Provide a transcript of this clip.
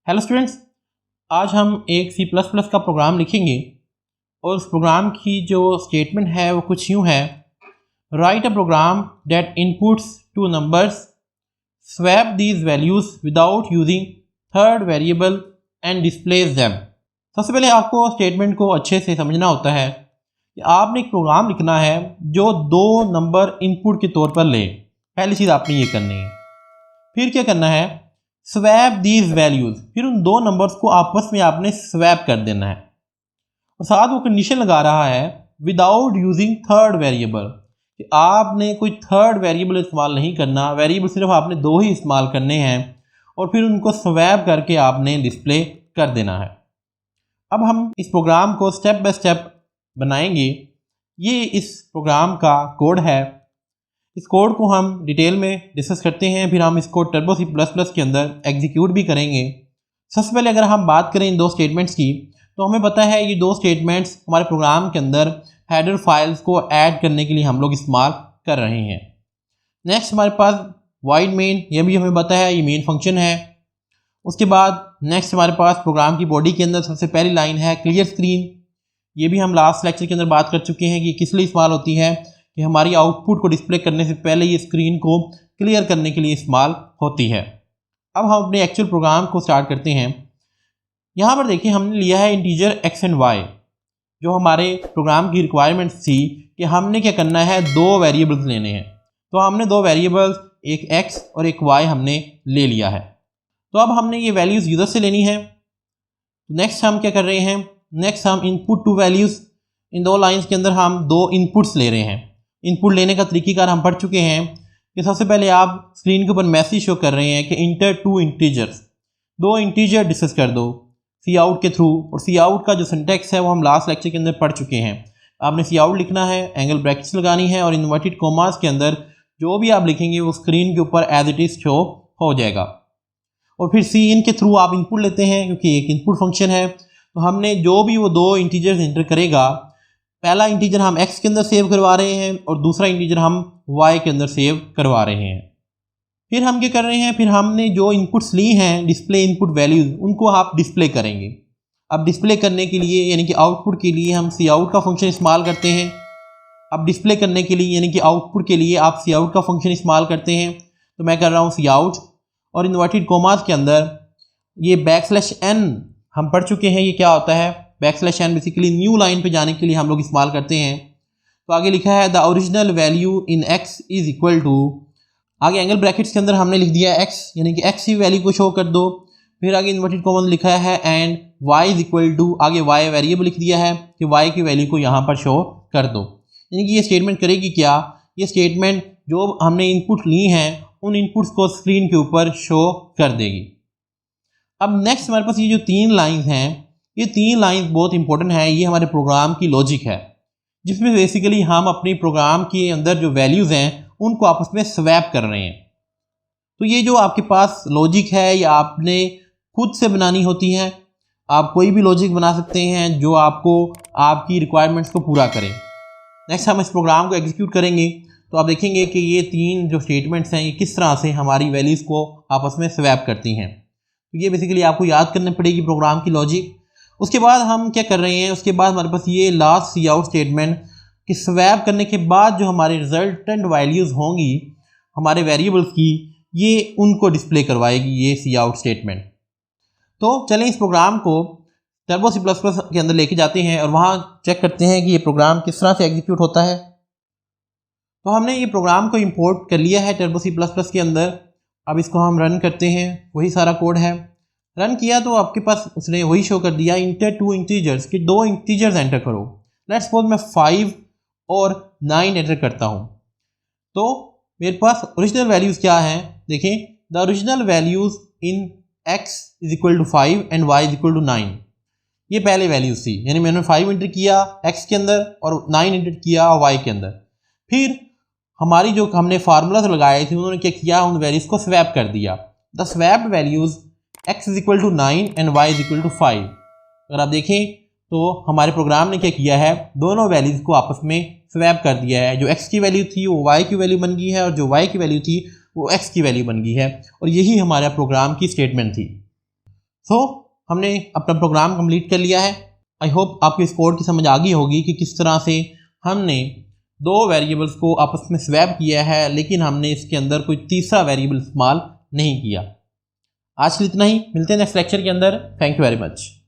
Hello students, आज हम एक C++ का प्रोग्राम लिखेंगे और उस प्रोग्राम की जो स्टेटमेंट है वो कुछ यूँ है। Write a program that inputs two numbers, swap these values without using third variable and displays them. सबसे पहले आपको स्टेटमेंट को अच्छे से समझना होता है कि आपने एक प्रोग्राम लिखना है जो दो नंबर इनपुट के तौर पर ले। पहली चीज़ आपने ये करनी है। फिर क्या करना है, स्वैप दीज वैल्यूज़, फिर उन दो नंबर्स को आपस में आपने स्वैप कर देना है। और साथ वो कंडीशन लगा रहा है विदाउट यूजिंग थर्ड वेरिएबल, कि आपने कोई थर्ड वेरिएबल इस्तेमाल नहीं करना, वेरिएबल सिर्फ आपने दो ही इस्तेमाल करने हैं और फिर उनको स्वैप करके आपने डिस्प्ले कर देना है। अब हम इस प्रोग्राम को स्टेप बाय स्टेप बनाएंगे। ये इस प्रोग्राम का कोड है। इस कोड को हम डिटेल में डिस्कस करते हैं, फिर हम इसको टर्बो C++ के अंदर एग्जीक्यूट भी करेंगे। सबसे पहले अगर हम बात करें इन दो स्टेटमेंट्स की, तो हमें पता है ये दो स्टेटमेंट्स हमारे प्रोग्राम के अंदर हेडर फाइल्स को ऐड करने के लिए हम लोग इस्तेमाल कर रहे हैं। नेक्स्ट हमारे पास वाइड मेन, ये भी हमें पता है ये मेन फंक्शन है। उसके बाद नेक्स्ट हमारे पास प्रोग्राम की बॉडी के अंदर सबसे पहली लाइन है क्लियर स्क्रीन। ये भी हम लास्ट लेक्चर के अंदर बात कर चुके हैं कि किस लिए इस्तेमाल होती है, कि हमारी आउटपुट को डिस्प्ले करने से पहले ये स्क्रीन को क्लियर करने के लिए इस्तेमाल होती है। अब हम अपने एक्चुअल प्रोग्राम को स्टार्ट करते हैं। यहाँ पर देखिए हमने लिया है इंटीजर x एंड y, जो हमारे प्रोग्राम की रिक्वायरमेंट्स थी कि हमने क्या करना है, दो वेरिएबल्स लेने हैं। तो हमने दो वेरिएबल्स, एक x और एक y हमने ले लिया है। तो अब हमने ये वैल्यूज़ यूज़र से लेनी है। नेक्स्ट हम क्या कर रहे हैं, नेक्स्ट हम इनपुट टू वैल्यूज़, इन दो लाइन्स के अंदर हम दो इनपुट्स ले रहे हैं। इनपुट लेने का तरीक़ेकार हम पढ़ चुके हैं कि सबसे पहले आप स्क्रीन के ऊपर मैसेज शो कर रहे हैं कि इंटर टू इंटीजर्स, दो इंटीजर डिस्कस कर दो सी आउट के थ्रू। और सी आउट का जो सिंटैक्स है वो हम लास्ट लेक्चर के अंदर पढ़ चुके हैं। आपने सी आउट लिखना है, एंगल ब्रैकेट्स लगानी है और इन्वर्टेड कॉमास के अंदर जो भी आप लिखेंगे वो स्क्रीन के ऊपर एज इट इज़ शो हो जाएगा। और फिर सी इन के थ्रू आप इनपुट लेते हैं, क्योंकि एक इनपुट फंक्शन है। तो हमने जो भी वो दो इंटीजर्स इंटर करेगा, पहला इंटीजर हम x के अंदर सेव करवा रहे हैं और दूसरा इंटीजर हम y के अंदर सेव करवा रहे हैं। फिर हम क्या कर रहे हैं, फिर हमने जो इनपुट्स ली हैं डिस्प्ले इनपुट वैल्यूज़, उनको आप डिस्प्ले करेंगे। अब डिस्प्ले करने के लिए यानी कि आउटपुट के लिए हम सी आउट का फंक्शन इस्तेमाल करते हैं। अब डिस्प्ले करने के लिए यानी कि आउटपुट के लिए आप सी आउट का फंक्शन इस्तेमाल करते हैं। तो मैं कर रहा हूँ सी आउट और इन्वर्टेड कॉमास के अंदर ये \n हम पढ़ चुके हैं, ये क्या होता है। \n बेसिकली न्यू लाइन पे जाने के लिए हम लोग इस्तेमाल करते हैं। तो आगे लिखा है the original value in x is equal to, आगे एंगल ब्रैकेट्स के अंदर हमने लिख दिया है x, यानी कि x की वैल्यू को शो कर दो। फिर आगे इन्वर्टेड कॉमा लिखा है and y is equal to, आगे y वेरिएबल लिख दिया है कि y की वैल्यू को यहाँ पर शो कर दो। यानी कि ये स्टेटमेंट करेगी क्या, ये स्टेटमेंट जो हमने इनपुट ली हैं उन इनपुट्स को स्क्रीन के ऊपर शो कर देगी। अब नेक्स्ट हमारे पास ये जो तीन लाइन्स हैं, ये तीन लाइन्स बहुत इंपॉर्टेंट है। ये हमारे प्रोग्राम की लॉजिक है, जिसमें बेसिकली हम अपने प्रोग्राम के अंदर जो वैल्यूज़ हैं उनको आपस में स्वैप कर रहे हैं। तो ये जो आपके पास लॉजिक है ये आपने खुद से बनानी होती है। आप कोई भी लॉजिक बना सकते हैं जो आपको आपकी रिक्वायरमेंट्स को पूरा करे। नेक्स्ट हम इस प्रोग्राम को एग्जीक्यूट करेंगे तो आप देखेंगे कि ये तीन जो स्टेटमेंट्स हैं ये किस तरह से हमारी वैल्यूज़ को आपस में स्वैप करती हैं। तो ये बेसिकली आपको याद करनी पड़ेगी प्रोग्राम की लॉजिक। उसके बाद हम क्या कर रहे हैं, उसके बाद हमारे पास ये लास्ट सी आउट स्टेटमेंट कि स्वैप करने के बाद जो हमारे रिजल्टेंट वैल्यूज़ होंगी हमारे वेरिएबल्स की, ये उनको डिस्प्ले करवाएगी ये सी आउट स्टेटमेंट। तो चलें इस प्रोग्राम को टर्बो C++ के अंदर लेके जाते हैं और वहाँ चेक करते हैं कि ये प्रोग्राम किस तरह से एग्जीक्यूट होता है। तो हमने ये प्रोग्राम को इंपोर्ट कर लिया है टर्बो C++ के अंदर। अब इसको हम रन करते हैं, वही सारा कोड है। रन किया तो आपके पास उसने वही शो कर दिया इंटर टू इंटीजर्स, कि दो इंटीजर्स एंटर करो। लेट्स सपोज मैं 5 और 9 एंटर करता हूँ। तो मेरे पास ओरिजिनल वैल्यूज़ क्या हैं, देखें the original values in x is equal to 5 and y is equal to 9। ये पहले वैल्यूज़ थी, यानी मैंने 5 एंटर किया x के अंदर और 9 एंटर किया y के अंदर। फिर हमारी जो हमने फार्मूलाज लगाए थे उन्होंने क्या किया, उन वैल्यूज़ को स्वैप कर दिया। The swapped values x is equal to 9 and y is equal to 5। अगर आप देखें तो हमारे प्रोग्राम ने क्या किया है, दोनों वैल्यूज़ को आपस में स्वैप कर दिया है। जो x की वैल्यू थी वो y की वैल्यू बन गई है और जो y की वैल्यू थी वो x की वैल्यू बन गई है। और यही हमारा प्रोग्राम की स्टेटमेंट थी। सो हमने अपना प्रोग्राम कंप्लीट कर लिया है। आई होप आपको इस कोड की समझ आ गई होगी कि किस तरह से हमने दो वेरिएबल्स को आपस में स्वैप किया है, लेकिन हमने इसके अंदर कोई तीसरा वेरिएबल इस्तेमाल नहीं किया। आज के लिए इतना ही, मिलते हैं नेक्स्ट लेक्चर के अंदर। Thank you very much.